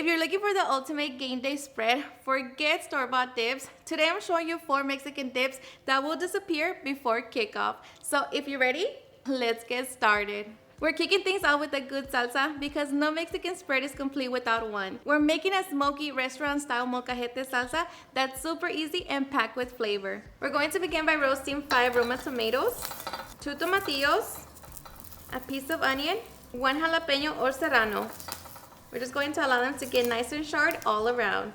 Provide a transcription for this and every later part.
If you're looking for the ultimate game day spread, forget store-bought dips. Today I'm showing you 4 Mexican dips that will disappear before kickoff. So if you're ready, let's get started. We're kicking things out with a good salsa because no Mexican spread is complete without one. We're making a smoky restaurant-style molcajete salsa that's super easy and packed with flavor. We're going to begin by roasting 5 roma tomatoes, 2 tomatillos, a piece of onion, 1 jalapeno or serrano. We're just going to allow them to get nice and charred all around.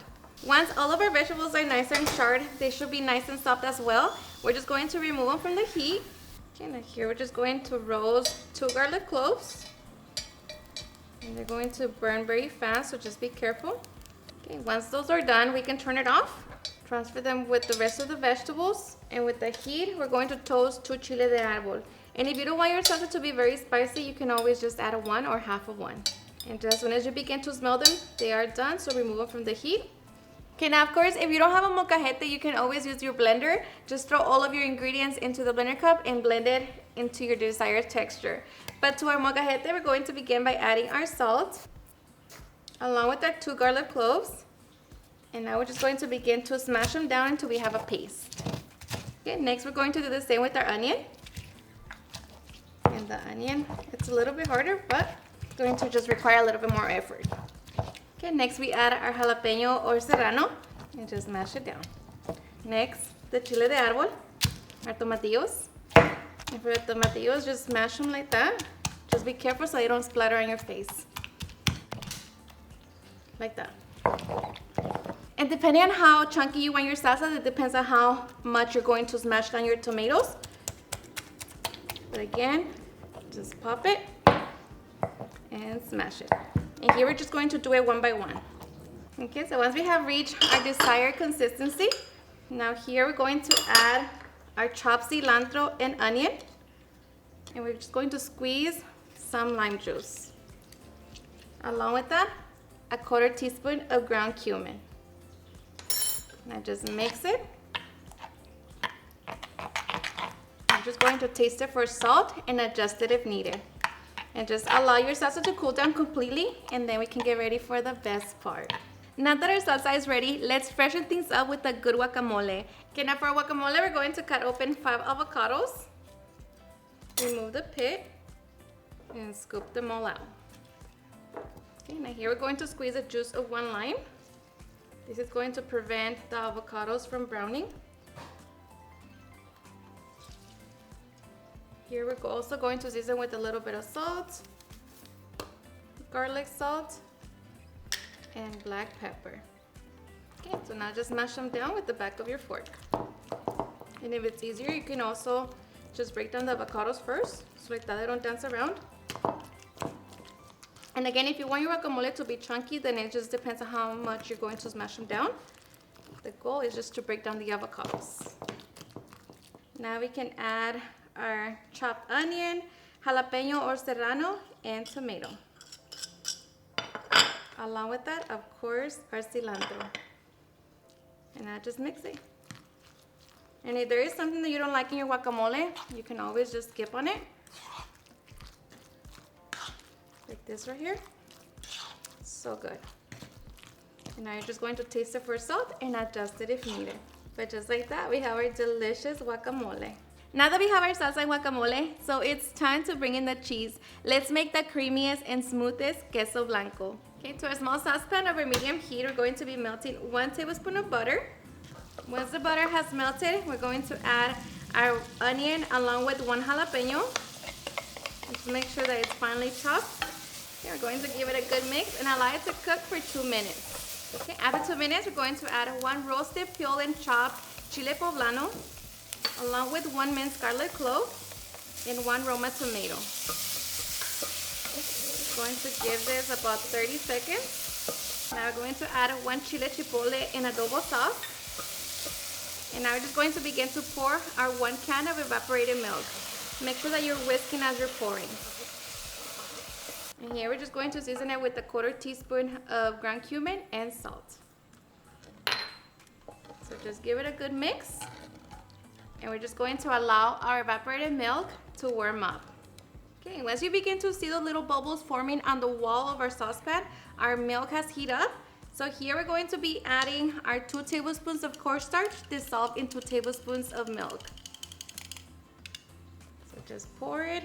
Once all of our vegetables are nice and charred, they should be nice and soft as well. We're just going to remove them from the heat. Okay, now here we're just going to roast 2 garlic cloves. And they're going to burn very fast, so just be careful. Okay, once those are done, we can turn it off. Transfer them with the rest of the vegetables. And with the heat, we're going to toast 2 chile de árbol. And if you don't want your salsa to be very spicy, you can always just add 1 or half of one. And as soon as you begin to smell them, they are done, so remove them from the heat. Okay, now of course, if you don't have a molcajete, you can always use your blender. Just throw all of your ingredients into the blender cup and blend it into your desired texture. But to our molcajete, we're going to begin by adding our salt, along with our 2 garlic cloves. And now we're just going to begin to smash them down until we have a paste. Okay, next we're going to do the same with our onion. And the onion, it's a little bit harder, but it's going to just require a little bit more effort. Okay, next we add our jalapeno or serrano and just mash it down. Next, the chile de árbol, our tomatillos. And for the tomatillos, just mash them like that. Just be careful so they don't splatter on your face. Like that. And depending on how chunky you want your salsa, it depends on how much you're going to smash down your tomatoes. But again, just pop it and smash it. And here we're just going to do it one by one. Okay, so once we have reached our desired consistency, now here we're going to add our chopped cilantro and onion. And we're just going to squeeze some lime juice. Along with that, a 1/4 teaspoon of ground cumin. Now just mix it. I'm just going to taste it for salt and adjust it if needed. And just allow your salsa to cool down completely, and then we can get ready for the best part. Now that our salsa is ready, let's freshen things up with a good guacamole. Okay, now for our guacamole, we're going to cut open 5 avocados, remove the pit, and scoop them all out. Okay, now here we're going to squeeze the juice of 1 lime. This is going to prevent the avocados from browning. Here we're also going to season with a little bit of salt, garlic salt, and black pepper. Okay, so now just mash them down with the back of your fork. And if it's easier, you can also just break down the avocados first, so like that they don't dance around. And again, if you want your guacamole to be chunky, then it just depends on how much you're going to smash them down. The goal is just to break down the avocados. Now we can add our chopped onion, jalapeno or serrano, and tomato. Along with that, of course, our cilantro. And now just mix it. And if there is something that you don't like in your guacamole, you can always just skip on it. Like this right here. So good. And now you're just going to taste it for salt and adjust it if needed. But just like that, we have our delicious guacamole. Now that we have our salsa and guacamole, so it's time to bring in the cheese. Let's make the creamiest and smoothest queso blanco. Okay, to our small saucepan over medium heat, we're going to be melting 1 tablespoon of butter. Once the butter has melted, we're going to add our onion along with 1 jalapeno. Just make sure that it's finely chopped. Okay, we're going to give it a good mix and allow it to cook for 2 minutes. Okay, after 2 minutes, we're going to add 1 roasted, peeled, and chopped chile poblano, along with 1 minced garlic clove and 1 roma tomato. Going to give this about 30 seconds. Now we're going to add 1 chile chipotle and adobo sauce. And now we're just going to begin to pour our 1 can of evaporated milk. Make sure that you're whisking as you're pouring. And here we're just going to season it with a 1/4 teaspoon of ground cumin and salt. So just give it a good mix. And we're just going to allow our evaporated milk to warm up. Okay, once you begin to see the little bubbles forming on the wall of our saucepan, our milk has heated up. So here we're going to be adding our 2 tablespoons of cornstarch dissolved in 2 tablespoons of milk. So just pour it,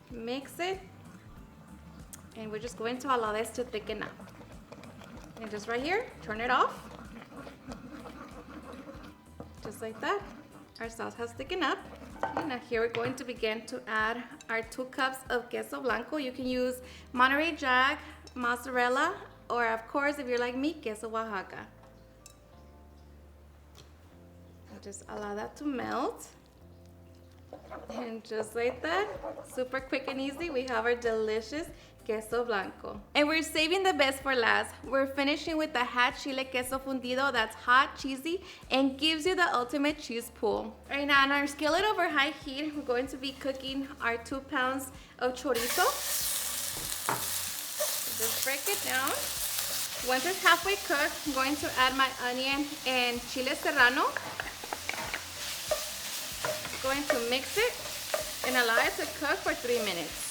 mix it, and we're just going to allow this to thicken up. And just right here, turn it off. Just like that, our sauce has thickened up. Okay, now here we're going to begin to add our 2 cups of Queso Blanco. You can use Monterey Jack, mozzarella, or of course, if you're like me, Queso Oaxaca. I'll just allow that to melt. And just like that, super quick and easy, we have our delicious Queso Blanco. And we're saving the best for last. We're finishing with the hot Chile Queso Fundido that's hot, cheesy, and gives you the ultimate cheese pull. Right now, on our skillet over high heat, we're going to be cooking our 2 pounds of chorizo. Just break it down. Once it's halfway cooked, I'm going to add my onion and chile serrano. Going to mix it and allow it to cook for 3 minutes.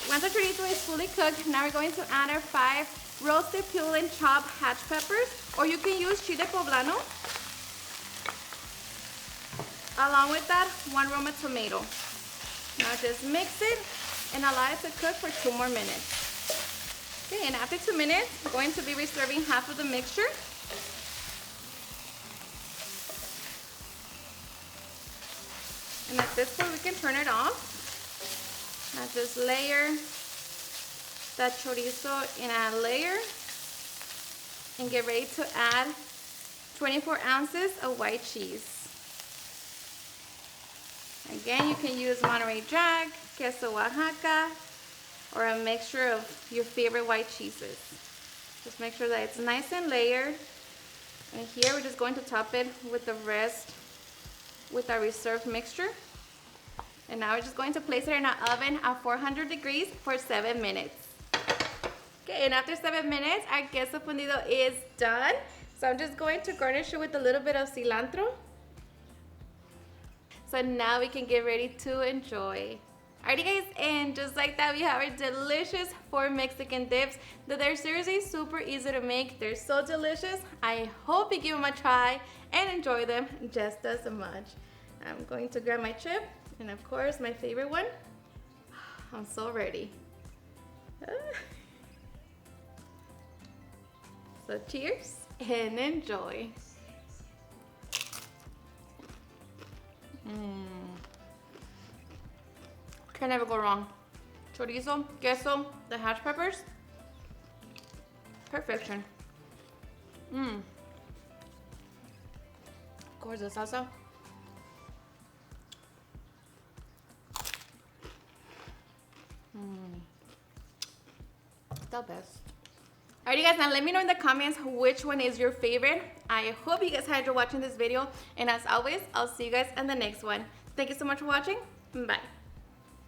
Once the chorizo is fully cooked, now we're going to add our 5 roasted, peeled, and chopped hatch peppers, or you can use chile poblano. Along with that, 1 Roma tomato. Now just mix it and allow it to cook for 2 more minutes. Okay, and after 2 minutes, I'm going to be reserving half of the mixture. And at this point, we can turn it off. Now just layer that chorizo in a layer and get ready to add 24 ounces of white cheese. Again, you can use Monterey Jack, Queso Oaxaca, or a mixture of your favorite white cheeses. Just make sure that it's nice and layered. And here we're just going to top it with the rest with our reserved mixture. And now we're just going to place it in our oven at 400 degrees for 7 minutes. Okay, and after 7 minutes, our queso fundido is done. So I'm just going to garnish it with a little bit of cilantro. So now we can get ready to enjoy. Alrighty guys, and just like that, we have our delicious 4 Mexican dips. They're seriously super easy to make. They're so delicious. I hope you give them a try and enjoy them just as much. I'm going to grab my chip. And of course, my favorite one. I'm so ready. So cheers and enjoy. Can never go wrong. Chorizo, queso, the hatch peppers. Perfection. Of course, the salsa. The best. Alright, you guys, now let me know in the comments which one is your favorite. I hope you guys had enjoyed watching this video, and as always, I'll see you guys in the next one. Thank you so much for watching. Bye.